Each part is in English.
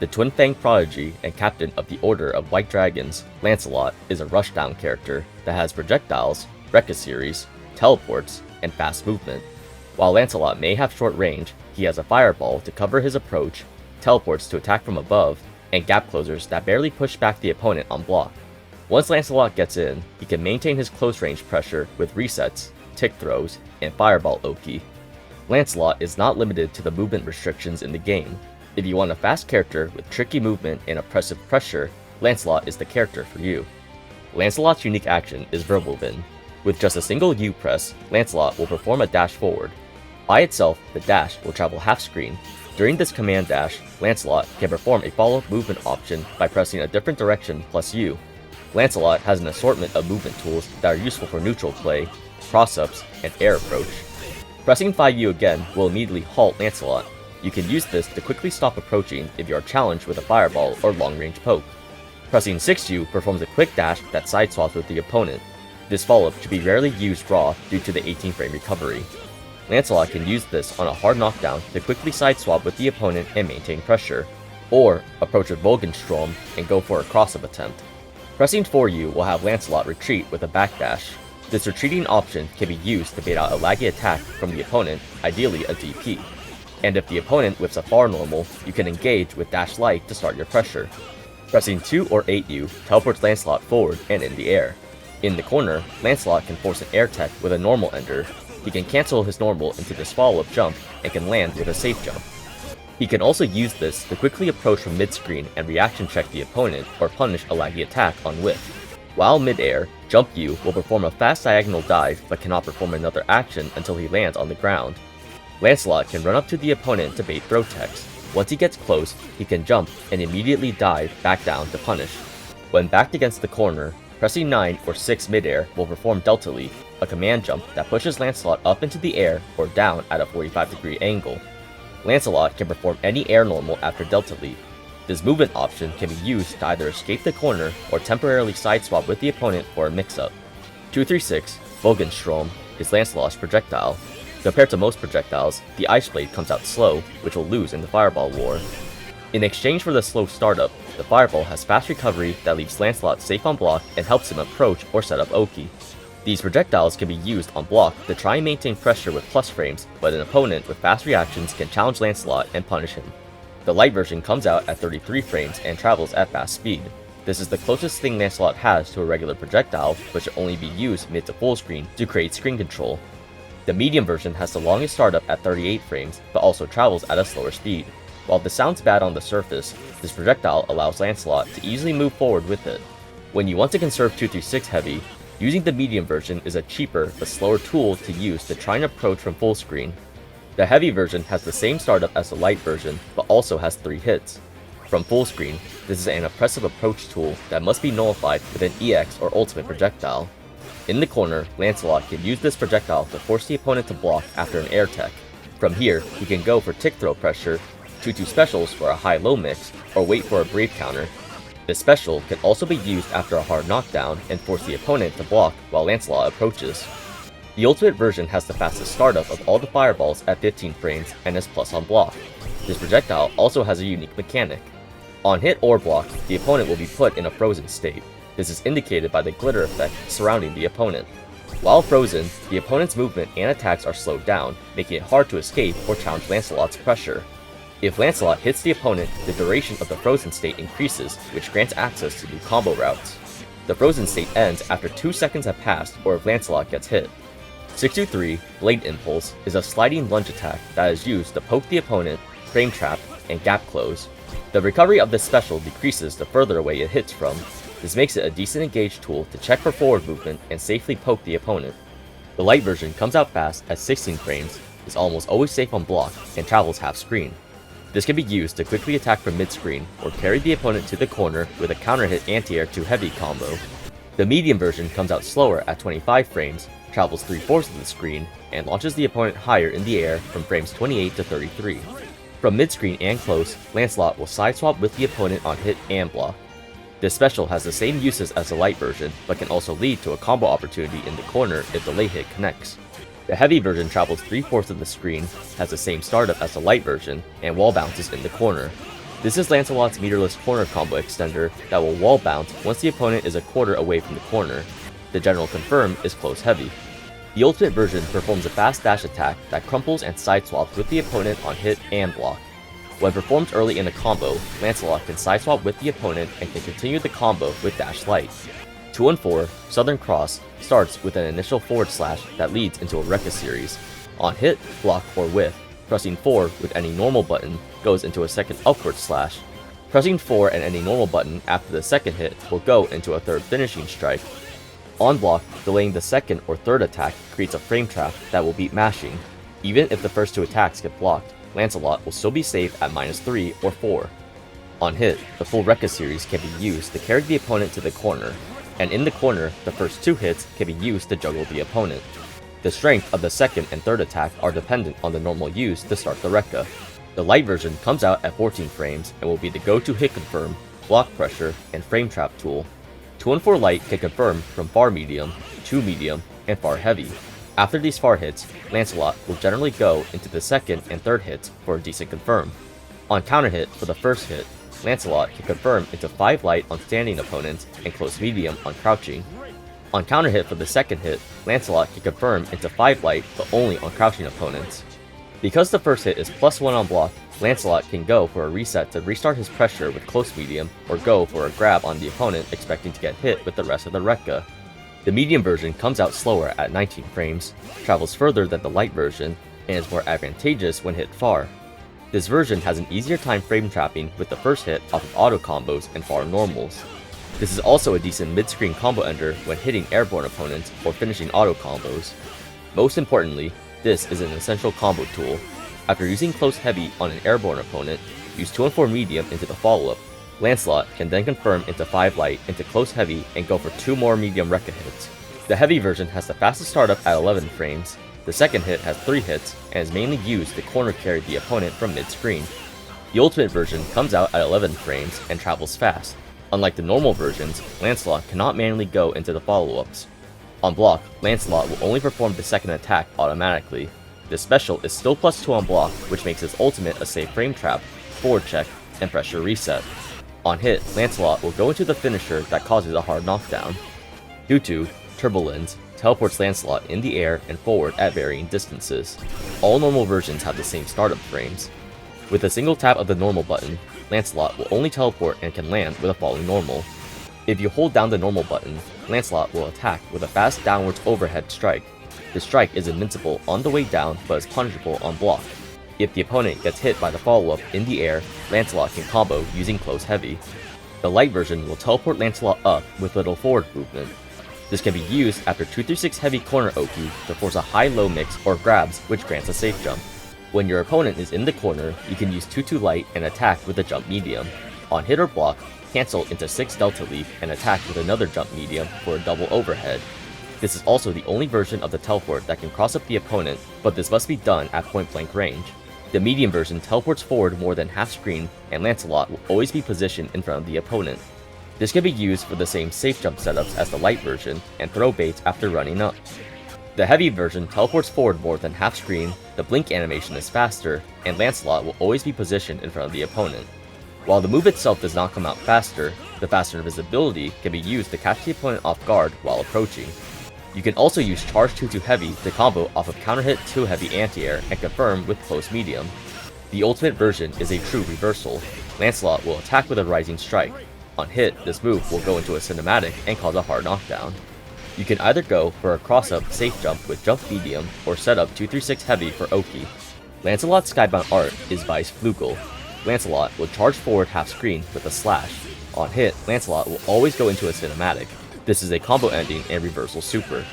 The Twin Fang prodigy and captain of the Order of White Dragons, Lancelot is a rushdown character that has projectiles, rekka series, teleports, and fast movement. While Lancelot may have short range, he has a fireball to cover his approach, teleports to attack from above, and gap closers that barely push back the opponent on block. Once Lancelot gets in, he can maintain his close range pressure with resets, tick throws, and fireball Oki. Lancelot is not limited to the movement restrictions in the game. If you want a fast character with tricky movement and oppressive pressure, Lancelot is the character for you. Lancelot's unique action is Whirlwind. With just a single U press, Lancelot will perform a dash forward. By itself, the dash will travel half screen. During this command dash, Lancelot can perform a follow-up movement option by pressing a different direction plus U. Lancelot has an assortment of movement tools that are useful for neutral play, cross-ups, and air approach. Pressing 5U again will immediately halt Lancelot. You can use this to quickly stop approaching if you are challenged with a fireball or long-range poke. Pressing 6U performs a quick dash that side swaps with the opponent. This follow-up should be rarely used raw due to the 18-frame recovery. Lancelot can use this on a hard knockdown to quickly side swap with the opponent and maintain pressure, or approach with Bogenstrom and go for a cross-up attempt. Pressing 4U will have Lancelot retreat with a backdash. This retreating option can be used to bait out a laggy attack from the opponent, ideally a DP. And if the opponent whips a far normal, you can engage with dash light to start your pressure. Pressing 2 or 8U teleports Lancelot forward and in the air. In the corner, Lancelot can force an air tech with a normal ender. He can cancel his normal into this follow-up jump and can land with a safe jump. He can also use this to quickly approach from mid-screen and reaction check the opponent or punish a laggy attack on whiff. While mid-air, Jump U will perform a fast diagonal dive but cannot perform another action until he lands on the ground. Lancelot can run up to the opponent to bait throw techs. Once he gets close, he can jump and immediately dive back down to punish. When backed against the corner, pressing 9 or 6 mid-air will perform Delta Leap, a command jump that pushes Lancelot up into the air or down at a 45-degree angle. Lancelot can perform any air normal after Delta Leap. This movement option can be used to either escape the corner or temporarily sideswap with the opponent for a mix-up. 236, Bogenstrom, is Lancelot's projectile. Compared to most projectiles, the Ice Blade comes out slow, which will lose in the Fireball War. In exchange for the slow startup, the Fireball has fast recovery that leaves Lancelot safe on block and helps him approach or set up Oki. These projectiles can be used on block to try and maintain pressure with plus frames, but an opponent with fast reactions can challenge Lancelot and punish him. The light version comes out at 33 frames and travels at fast speed. This is the closest thing Lancelot has to a regular projectile, but should only be used mid to full screen to create screen control. The medium version has the longest startup at 38 frames, but also travels at a slower speed. While this sounds bad on the surface, this projectile allows Lancelot to easily move forward with it. When you want to conserve 236 heavy, using the medium version is a cheaper but slower tool to use to try and approach from full screen. The heavy version has the same startup as the light version, but also has 3 hits. From full screen, this is an oppressive approach tool that must be nullified with an EX or ultimate projectile. In the corner, Lancelot can use this projectile to force the opponent to block after an air tech. From here, he can go for tick throw pressure, 2-2 specials for a high-low mix, or wait for a brave counter. This special can also be used after a hard knockdown and force the opponent to block while Lancelot approaches. The ultimate version has the fastest startup of all the fireballs at 15 frames and is plus on block. This projectile also has a unique mechanic. On hit or block, the opponent will be put in a frozen state. This is indicated by the glitter effect surrounding the opponent. While frozen, the opponent's movement and attacks are slowed down, making it hard to escape or challenge Lancelot's pressure. If Lancelot hits the opponent, the duration of the frozen state increases, which grants access to new combo routes. The frozen state ends after 2 seconds have passed or if Lancelot gets hit. 623, Blade Impulse, is a sliding lunge attack that is used to poke the opponent, frame trap, and gap close. The recovery of this special decreases the further away it hits from. This makes it a decent engage tool to check for forward movement and safely poke the opponent. The light version comes out fast at 16 frames, is almost always safe on block, and travels half screen. This can be used to quickly attack from mid-screen or carry the opponent to the corner with a counter hit anti-air to heavy combo. The medium version comes out slower at 25 frames, travels 3/4 of the screen, and launches the opponent higher in the air from frames 28 to 33. From mid-screen and close, Lancelot will sideswap with the opponent on hit and block. This special has the same uses as the light version, but can also lead to a combo opportunity in the corner if the late hit connects. The heavy version travels 3/4 of the screen, has the same startup as the light version, and wall bounces in the corner. This is Lancelot's meterless corner combo extender that will wall bounce once the opponent is a quarter away from the corner. The general confirm is close heavy. The ultimate version performs a fast dash attack that crumples and sideswaps with the opponent on hit and block. When performed early in a combo, Lancelot can sideswap with the opponent and can continue the combo with dash light. 2-4, Southern Cross starts with an initial forward slash that leads into a rekka series. On hit, block, or whiff, pressing 4 with any normal button goes into a second upward slash. Pressing 4 and any normal button after the second hit will go into a third finishing strike. On block, delaying the second or third attack creates a frame trap that will beat mashing. Even if the first 2 attacks get blocked, Lancelot will still be safe at -3 or 4. On hit, the full rekka series can be used to carry the opponent to the corner, and in the corner, the first 2 hits can be used to juggle the opponent. The strength of the second and third attack are dependent on the normal used to start the rekka. The light version comes out at 14 frames and will be the go-to hit confirm, block pressure, and frame trap tool. 2-4 light can confirm from far medium, to medium, and far heavy. After these far hits, Lancelot will generally go into the second and third hits for a decent confirm. On counter hit for the first hit, Lancelot can confirm into 5 light on standing opponents and close medium on crouching. On counter hit for the second hit, Lancelot can confirm into 5 light but only on crouching opponents. Because the first hit is +1 on block, Lancelot can go for a reset to restart his pressure with close medium, or go for a grab on the opponent expecting to get hit with the rest of the rekka. The medium version comes out slower at 19 frames, travels further than the light version, and is more advantageous when hit far. This version has an easier time frame trapping with the first hit off of auto combos and far normals. This is also a decent mid-screen combo ender when hitting airborne opponents or finishing auto combos. Most importantly, this is an essential combo tool. After using close heavy on an airborne opponent, use 2-4 medium into the follow-up. Lancelot can then confirm into 5 light into close heavy and go for 2 more medium rekka hits. The heavy version has the fastest startup at 11 frames. The second hit has 3 hits and is mainly used to corner carry the opponent from mid-screen. The ultimate version comes out at 11 frames and travels fast. Unlike the normal versions, Lancelot cannot manually go into the follow-ups. On block, Lancelot will only perform the second attack automatically. This special is still +2 on block, which makes his ultimate a safe frame trap, forward check, and pressure reset. On hit, Lancelot will go into the finisher that causes a hard knockdown. Due to Turbulence teleports Lancelot in the air and forward at varying distances. All normal versions have the same startup frames. With a single tap of the normal button, Lancelot will only teleport and can land with a falling normal. If you hold down the normal button, Lancelot will attack with a fast downwards overhead strike. The strike is invincible on the way down but is punishable on block. If the opponent gets hit by the follow-up in the air, Lancelot can combo using close heavy. The light version will teleport Lancelot up with little forward movement. This can be used after 2-6 heavy corner Oki to force a high-low mix or grabs, which grants a safe jump. When your opponent is in the corner, you can use 2-2 light and attack with a jump medium. On hit or block, cancel into 6 delta leap and attack with another jump medium for a double overhead. This is also the only version of the teleport that can cross up the opponent, but this must be done at point blank range. The medium version teleports forward more than half screen, and Lancelot will always be positioned in front of the opponent. This can be used for the same safe jump setups as the light version and throw baits after running up. The heavy version teleports forward more than half screen, the blink animation is faster, and Lancelot will always be positioned in front of the opponent. While the move itself does not come out faster, the faster invisibility can be used to catch the opponent off guard while approaching. You can also use charge 2-2 heavy to combo off of counter hit 2 heavy anti-air and confirm with close medium. The ultimate version is a true reversal. Lancelot will attack with a rising strike. On hit, this move will go into a cinematic and cause a hard knockdown. You can either go for a cross-up safe jump with jump medium or set up 2-6 heavy for Oki. Lancelot's skybound art is by Flugel. Lancelot will charge forward half screen with a slash. On hit, Lancelot will always go into a cinematic. This is a combo ending and reversal super.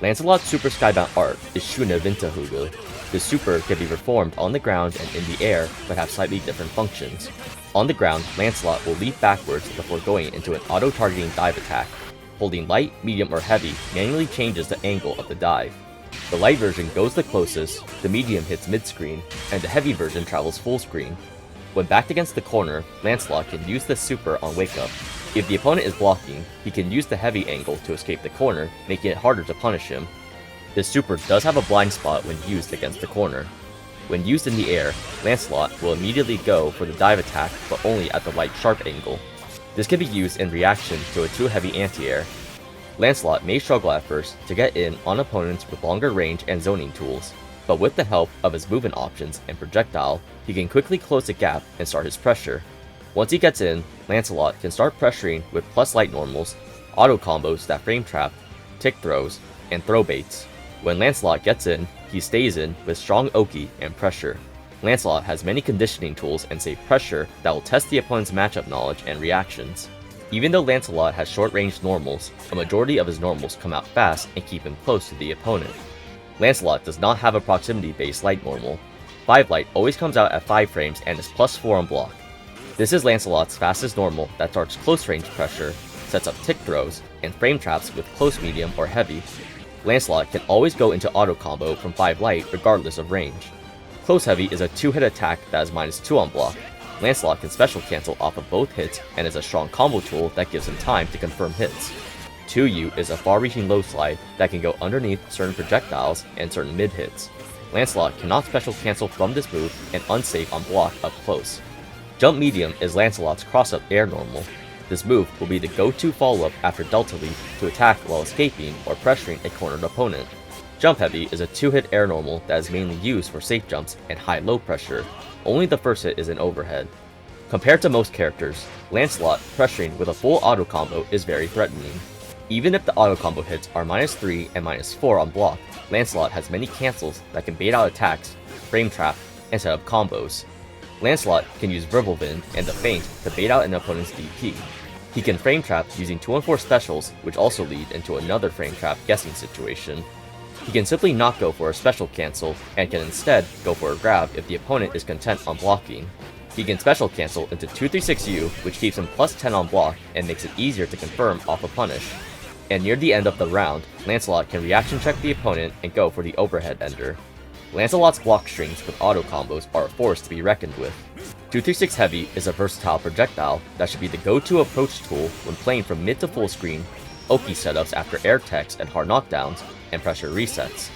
Lancelot's super skybound art is Shuna Vintahugel. This super can be performed on the ground and in the air, but have slightly different functions. On the ground, Lancelot will leap backwards before going into an auto-targeting dive attack. Holding light, medium, or heavy manually changes the angle of the dive. The light version goes the closest, the medium hits mid-screen, and the heavy version travels full screen. When backed against the corner, Lancelot can use this super on wake up. If the opponent is blocking, he can use the heavy angle to escape the corner, making it harder to punish him. This super does have a blind spot when used against the corner. When used in the air, Lancelot will immediately go for the dive attack, but only at the right sharp angle. This can be used in reaction to a too heavy anti-air. Lancelot may struggle at first to get in on opponents with longer range and zoning tools, but with the help of his movement options and projectile, he can quickly close the gap and start his pressure. Once he gets in, Lancelot can start pressuring with plus light normals, auto combos that frame trap, tick throws, and throw baits. When Lancelot gets in, he stays in with strong Oki and pressure. Lancelot has many conditioning tools and safe pressure that will test the opponent's matchup knowledge and reactions. Even though Lancelot has short-range normals, a majority of his normals come out fast and keep him close to the opponent. Lancelot does not have a proximity-based light normal. 5 light always comes out at 5 frames and is plus 4 on block. This is Lancelot's fastest normal that starts close range pressure, sets up tick throws, and frame traps with close medium or heavy. Lancelot can always go into auto combo from 5 light regardless of range. Close heavy is a 2-hit attack that is minus 2 on block. Lancelot can special cancel off of both hits and is a strong combo tool that gives him time to confirm hits. 2U is a far-reaching low slide that can go underneath certain projectiles and certain mid hits. Lancelot cannot special cancel from this move and unsafe on block up close. Jump medium is Lancelot's cross-up air normal. This move will be the go-to follow-up after Delta Leap to attack while escaping or pressuring a cornered opponent. Jump heavy is a 2-hit air normal that is mainly used for safe jumps and high-low pressure. Only the first hit is an overhead. Compared to most characters, Lancelot pressuring with a full auto combo is very threatening. Even if the auto combo hits are minus 3 and minus 4 on block, Lancelot has many cancels that can bait out attacks, frame trap, and set up combos. Lancelot can use Revolvin and the Feint to bait out an opponent's DP. He can frame trap using 2-on-4 specials, which also lead into another frame trap guessing situation. He can simply not go for a special cancel, and can instead go for a grab if the opponent is content on blocking. He can special cancel into 236U, which keeps him plus 10 on block and makes it easier to confirm off a punish. And near the end of the round, Lancelot can reaction check the opponent and go for the overhead ender. Lancelot's block strings with auto combos are a force to be reckoned with. 236 Heavy is a versatile projectile that should be the go-to approach tool when playing from mid to full screen, Oki setups after air techs and hard knockdowns, and pressure resets.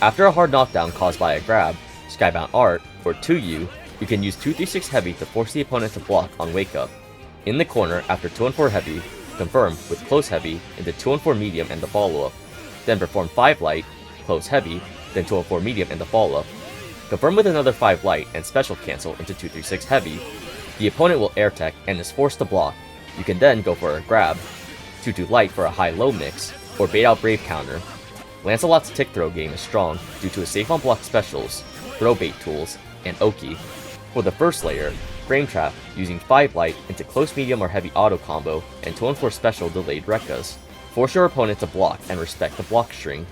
After a hard knockdown caused by a grab, Skybound Art, or 2U, you can use 236 Heavy to force the opponent to block on wake up. In the corner after 2-on-4 Heavy, confirm with close heavy into 2-on-4 medium and the follow-up. Then perform 5 light, close heavy, then 2-on-4 medium and the follow-up. Confirm with another 5 light and special cancel into 236 heavy. The opponent will air tech and is forced to block. You can then go for a grab, 2-2 light for a high-low mix, or bait out Brave counter. Lancelot's tick throw game is strong due to his safe on block specials, throw bait tools, and Oki. For the first layer, frame trap using 5 light into close medium or heavy auto combo and 2-on-4 special delayed rekkas. Force your opponent to block and respect the block string.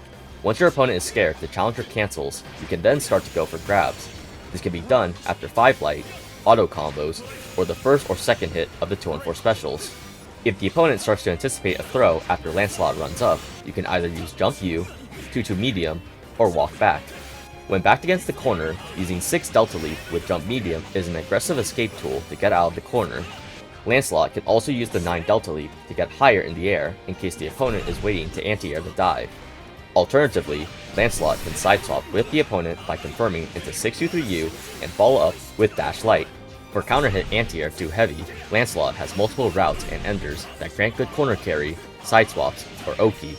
Once your opponent is scared the challenger cancels, you can then start to go for grabs. This can be done after 5 light, auto combos, or the first or second hit of the 2-on-4 specials. If the opponent starts to anticipate a throw after Lancelot runs up, you can either use Jump U, 2-2 medium, or walk back. When backed against the corner, using 6 Delta Leap with Jump Medium is an aggressive escape tool to get out of the corner. Lancelot can also use the 9 Delta Leap to get higher in the air in case the opponent is waiting to anti-air the dive. Alternatively, Lancelot can side swap with the opponent by confirming into 623U and follow up with Dash Light. For counter hit anti-air too heavy, Lancelot has multiple routes and enders that grant good corner carry, side swaps, or Oki.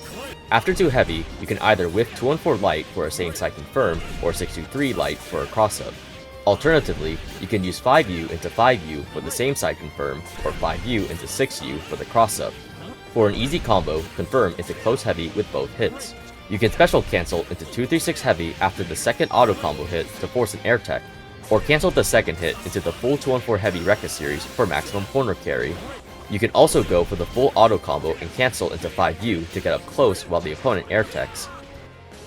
After too heavy, you can either whiff 2-on-4 light for a same side confirm or 623 light for a cross-up. Alternatively, you can use 5U into 5U for the same side confirm or 5U into 6U for the cross-up. For an easy combo, confirm into close heavy with both hits. You can special cancel into 236 heavy after the second auto combo hit to force an air tech, or cancel the second hit into the full 2-on-4 heavy rekka series for maximum corner carry. You can also go for the full auto combo and cancel into 5U to get up close while the opponent air techs.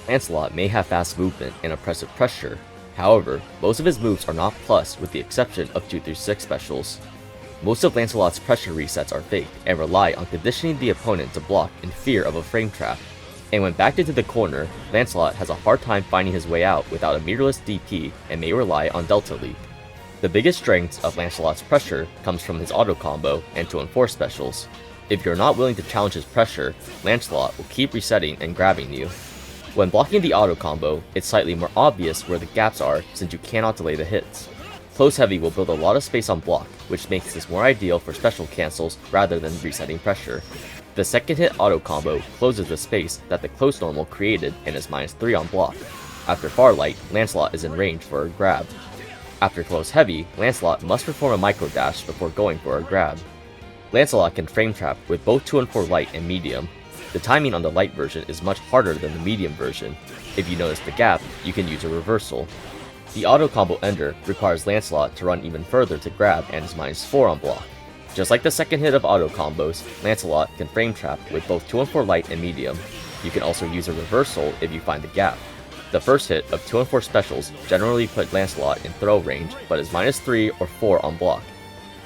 Lancelot may have fast movement and oppressive pressure, however, most of his moves are not plus with the exception of 236 specials. Most of Lancelot's pressure resets are faked and rely on conditioning the opponent to block in fear of a frame trap. And when backed into the corner, Lancelot has a hard time finding his way out without a meterless DP and may rely on Delta Leap. The biggest strengths of Lancelot's pressure comes from his auto combo and 2-on-4 specials. If you're not willing to challenge his pressure, Lancelot will keep resetting and grabbing you. When blocking the auto combo, it's slightly more obvious where the gaps are since you cannot delay the hits. Close heavy will build a lot of space on block, which makes this more ideal for special cancels rather than resetting pressure. The second hit auto combo closes the space that the close normal created and is -3 on block. After far light, Lancelot is in range for a grab. After close heavy, Lancelot must perform a micro dash before going for a grab. Lancelot can frame trap with both 2 and 4 light and medium. The timing on the light version is much harder than the medium version. If you notice the gap, you can use a reversal. The auto combo ender requires Lancelot to run even further to grab and is -4 on block. Just like the second hit of auto combos, Lancelot can frame trap with both 2 and 4 light and medium. You can also use a reversal if you find the gap. The first hit of 2 and 4 specials generally put Lancelot in throw range, but is -3 or 4 on block.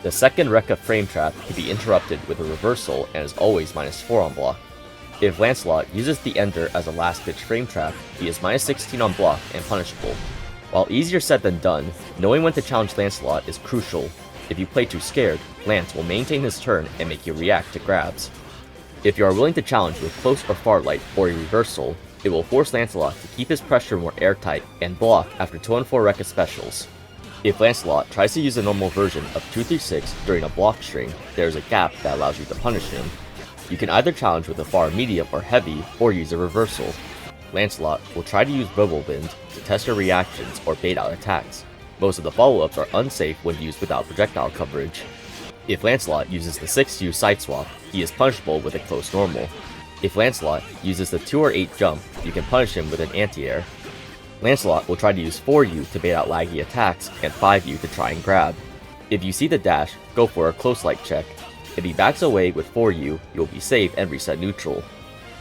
The second rekka frame trap can be interrupted with a reversal and is always -4 on block. If Lancelot uses the ender as a last pitch frame trap, he is -16 on block and punishable. While easier said than done, knowing when to challenge Lancelot is crucial. If you play too scared, Lance will maintain his turn and make you react to grabs. If you are willing to challenge with close or far light or a reversal, it will force Lancelot to keep his pressure more airtight and block after 2 and 4 rekka specials. If Lancelot tries to use a normal version of 2-3-6 during a block string, there is a gap that allows you to punish him. You can either challenge with a far medium or heavy, or use a reversal. Lancelot will try to use Wind to test your reactions or bait out attacks. Most of the follow-ups are unsafe when used without projectile coverage. If Lancelot uses the 6U side swap, he is punishable with a close normal. If Lancelot uses the 2 or 8 jump, you can punish him with an anti-air. Lancelot will try to use 4U to bait out laggy attacks and 5U to try and grab. If you see the dash, go for a close light check. If he backs away with 4U, you'll be safe and reset neutral.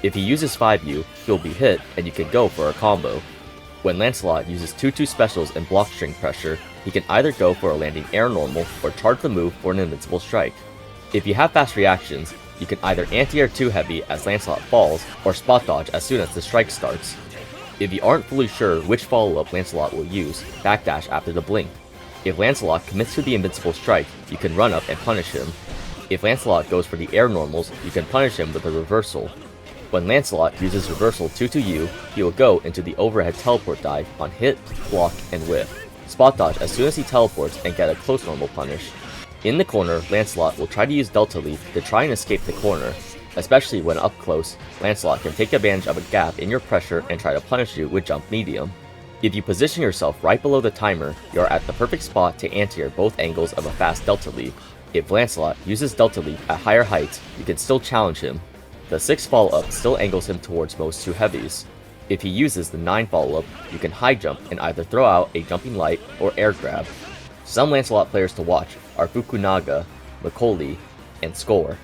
If he uses 5U, he'll be hit and you can go for a combo. When Lancelot uses 2-2 specials and block string pressure, he can either go for a landing air normal or charge the move for an invincible strike. If you have fast reactions, you can either anti-air 2 heavy as Lancelot falls or spot dodge as soon as the strike starts. If you aren't fully sure which follow-up Lancelot will use, backdash after the blink. If Lancelot commits to the invincible strike, you can run up and punish him. If Lancelot goes for the air normals, you can punish him with a reversal. When Lancelot uses reversal 2-2U, he will go into the overhead teleport dive on hit, block, and whiff. Spot dodge as soon as he teleports and get a close normal punish. In the corner, Lancelot will try to use Delta Leap to try and escape the corner. Especially when up close, Lancelot can take advantage of a gap in your pressure and try to punish you with jump medium. If you position yourself right below the timer, you are at the perfect spot to anti-air both angles of a fast Delta Leap. If Lancelot uses Delta Leap at higher heights, you can still challenge him. The 6 follow-up still angles him towards most 2 heavies. If he uses the 9 follow-up, you can high jump and either throw out a jumping light or air grab. Some Lancelot players to watch are Fukunaga, Macaulay, and Score.